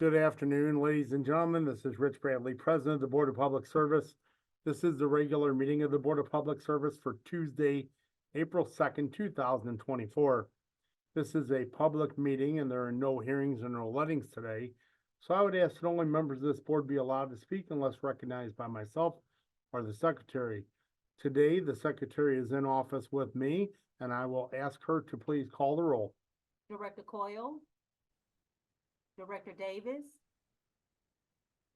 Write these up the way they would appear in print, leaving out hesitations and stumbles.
Good afternoon, ladies and gentlemen. This is Rich Bradley, President of the Board of Public Service. This is the regular meeting of the Board of Public Service for Tuesday, April 2nd, 2024. This is a public meeting and there are no hearings and no lettings today. So I would ask that only members of this board be allowed to speak unless recognized by myself or the secretary. Today, the secretary is in office with me and I will ask her to please call the roll. Director Coyle, Director Davis,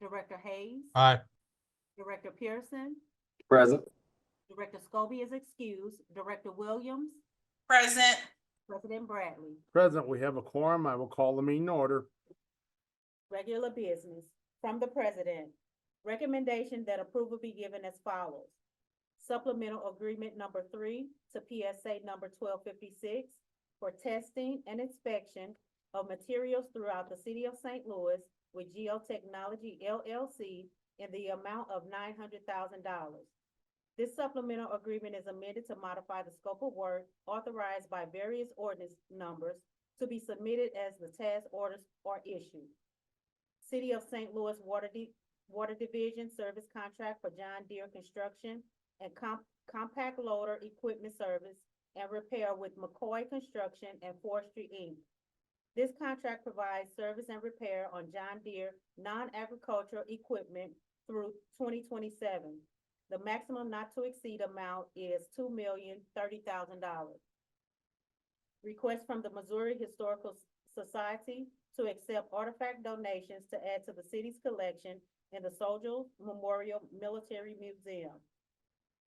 Director Hayes, Aye. Director Pearson, Present. Director Scobie is excused, Director Williams, Present. President Bradley. Present, we have a quorum. I will call the meeting to order. Regular business from the President. Recommendation that approval be given as follows. Supplemental Agreement Number 3 to PSA Number 1256 for testing and inspection of materials throughout the city of St. Louis with Geotechnology LLC in the amount of $900,000. This supplemental agreement is amended to modify the scope of work authorized by various ordinance numbers to be submitted as the task orders are issued. City of St. Louis Water Division Service Contract for John Deere Construction and Compact Loader Equipment Service and Repair with McCoy Construction and Forestry, Inc. This contract provides service and repair on John Deere non-agricultural equipment through 2027. The maximum not to exceed amount is $2,030,000. Request from the Missouri Historical Society to accept artifact donations to add to the city's collection in the Soldier Memorial Military Museum.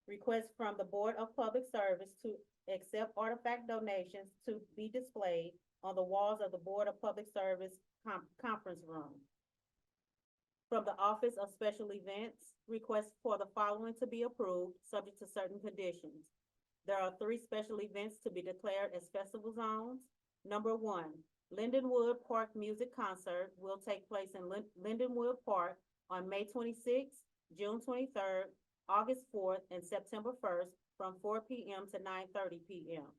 Request from the Board of Public Service to accept artifact donations to be displayed on the walls of the Board of Public Service conference room. From the Office of Special Events, request for the following to be approved, subject to certain conditions. There are 3 special events to be declared as festival zones. Number 1, Lindenwood Park Music Concert will take place in Lindenwood Park on May 26th, June 23rd, August 4th, and September 1st from 4 p.m. to 9:30 p.m.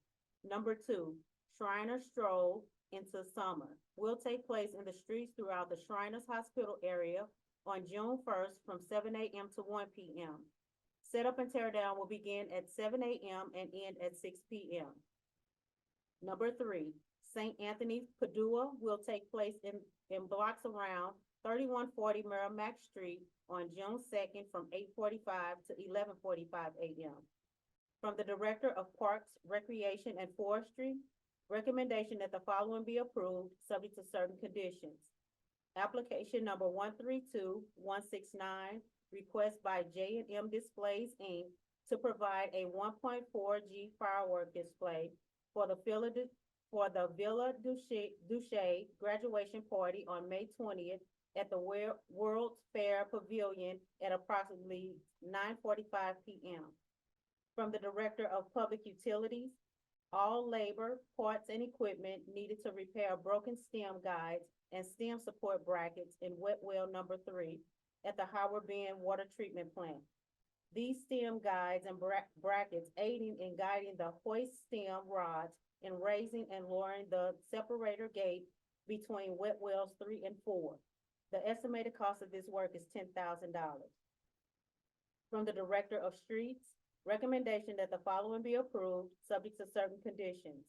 Number 2, Shriners Stroll into Summer will take place in the streets throughout the Shriners Hospital area on June 1st from 7 a.m. to 1 p.m. Setup and tear down will begin at 7 a.m. and end at 6 p.m. Number 3, St. Anthony's Padua will take place in blocks around 3140 Merrimack Street on June 2nd from 8:45 to 11:45 a.m. From the Director of Parks, Recreation, and Forestry, recommendation that the following be approved, subject to certain conditions. Application number 132169, request by J&M Displays, Inc. to provide a 1.4G firework display for the Villa Duche graduation party on May 20th at the World's Fair Pavilion at approximately 9:45 p.m. From the Director of Public Utilities, all labor, parts, and equipment needed to repair broken stem guides and stem support brackets in wet well number 3 at the Howard Bend Water Treatment Plant. These stem guides and brackets aiding in guiding the hoist stem rods and raising and lowering the separator gate between wet wells 3 and 4. The estimated cost of this work is $10,000. From the Director of Streets, recommendation that the following be approved, subject to certain conditions.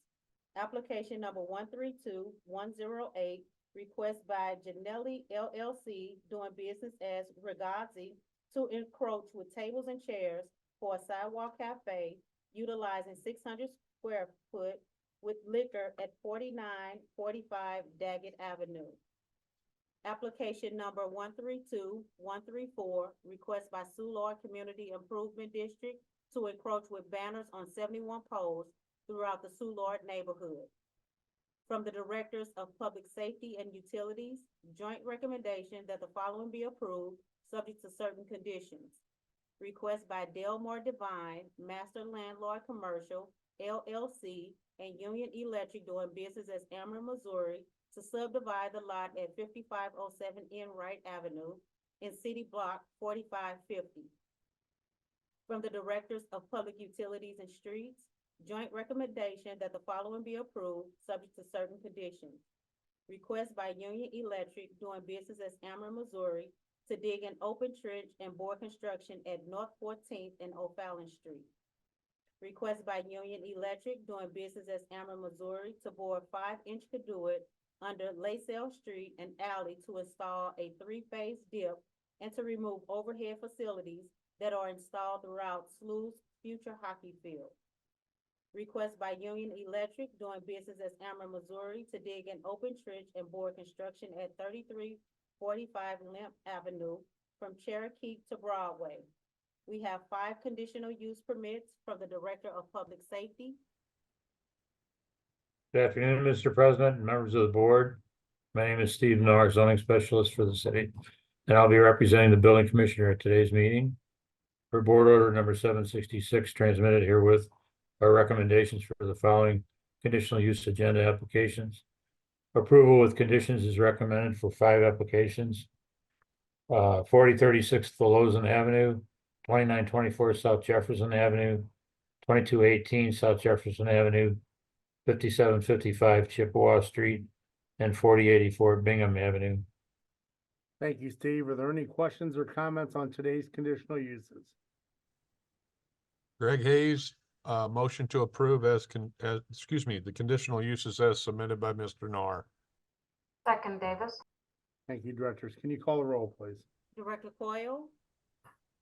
Application number 132108, request by Janelli LLC, doing business as Ragazzi, to encroach with tables and chairs for a sidewalk cafe utilizing 600 square foot with liquor at 4945 Daggett Avenue. Application number 132134, request by Soulard Community Improvement District to encroach with banners on 71 poles throughout the Soulard neighborhood. From the Directors of Public Safety and Utilities, joint recommendation that the following be approved, subject to certain conditions. Request by Delmore Divine, Master Landlord Commercial, LLC, and Union Electric, doing business as Ameren, Missouri, to subdivide the lot at 5507 Enright Avenue in City Block 4550. From the Directors of Public Utilities and Streets, joint recommendation that the following be approved, subject to certain conditions. Request by Union Electric doing business as Ameren, Missouri to dig an open trench and bore construction at North 14th and O'Fallon Street. Request by Union Electric doing business as Ameren, Missouri to bore 5-inch conduit under Laysell Street and alley to install a 3-phase dip and to remove overhead facilities that are installed throughout SLU's future hockey field. Request by Union Electric doing business as Ameren, Missouri to dig an open trench and bore construction at 3345 Lamp Avenue from Cherokee to Broadway. We have 5 conditional use permits from the Director of Public Safety. Good afternoon, Mr. President and members of the board. My name is Steve Narr, zoning specialist for the city, and I'll be representing the building commissioner at today's meeting. For board order number 766 transmitted herewith are recommendations for the following conditional use agenda applications. Approval with conditions is recommended for 5 applications. 4036 Tholozan Avenue, 2924 South Jefferson Avenue, 2218 South Jefferson Avenue, 5755 Chippewa Street, and 4084 Bingham Avenue. Thank you, Steve. Are there any questions or comments on today's conditional uses? Greg Hayes, motion to approve the conditional uses as submitted by Mr. Narr. Second, Davis. Thank you, directors. Can you call the roll, please? Director Coyle,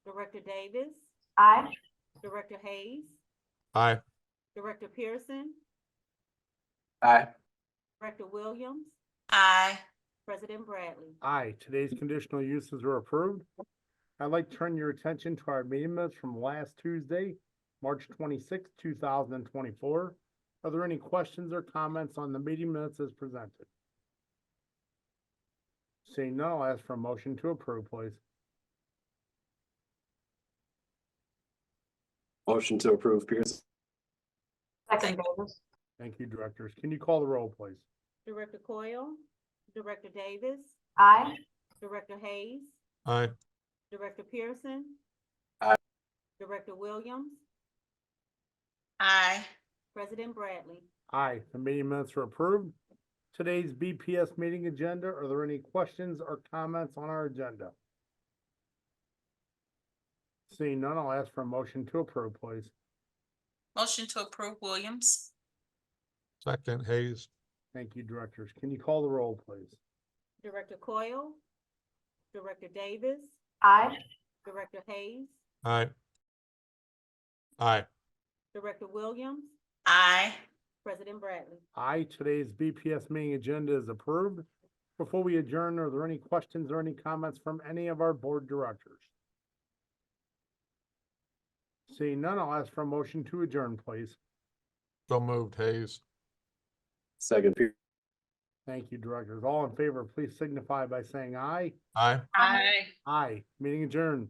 Director Davis, Aye. Director Hayes, Aye. Director Pearson, Aye. Director Williams, Aye. President Bradley. Aye, today's conditional uses are approved. I'd like to turn your attention to our meeting minutes from last Tuesday, March 26, 2024. Are there any questions or comments on the meeting minutes as presented? Seeing none, I'll ask for a motion to approve, please. Motion to approve, Pierce. Second, Davis. Thank you, directors. Can you call the roll, please? Director Coyle, Director Davis, Aye. Director Hayes, Aye. Director Pearson. Aye. Director Williams, Aye. President Bradley. Aye, the meeting minutes are approved. Today's BPS meeting agenda, are there any questions or comments on our agenda? Seeing none, I'll ask for a motion to approve, please. Motion to approve Williams. Second, Hayes. Thank you, directors. Can you call the roll, please? Director Coyle, Director Davis, Aye. Director Hayes, Aye. Aye. Director Williams, Aye. President Bradley. Aye, today's BPS meeting agenda is approved. Before we adjourn, are there any questions or any comments from any of our board directors? Seeing none, I'll ask for a motion to adjourn, please. So moved, Hayes. Second, Pierce. Thank you, directors. All in favor, please signify by saying aye. Aye. Aye. Aye, meeting adjourned.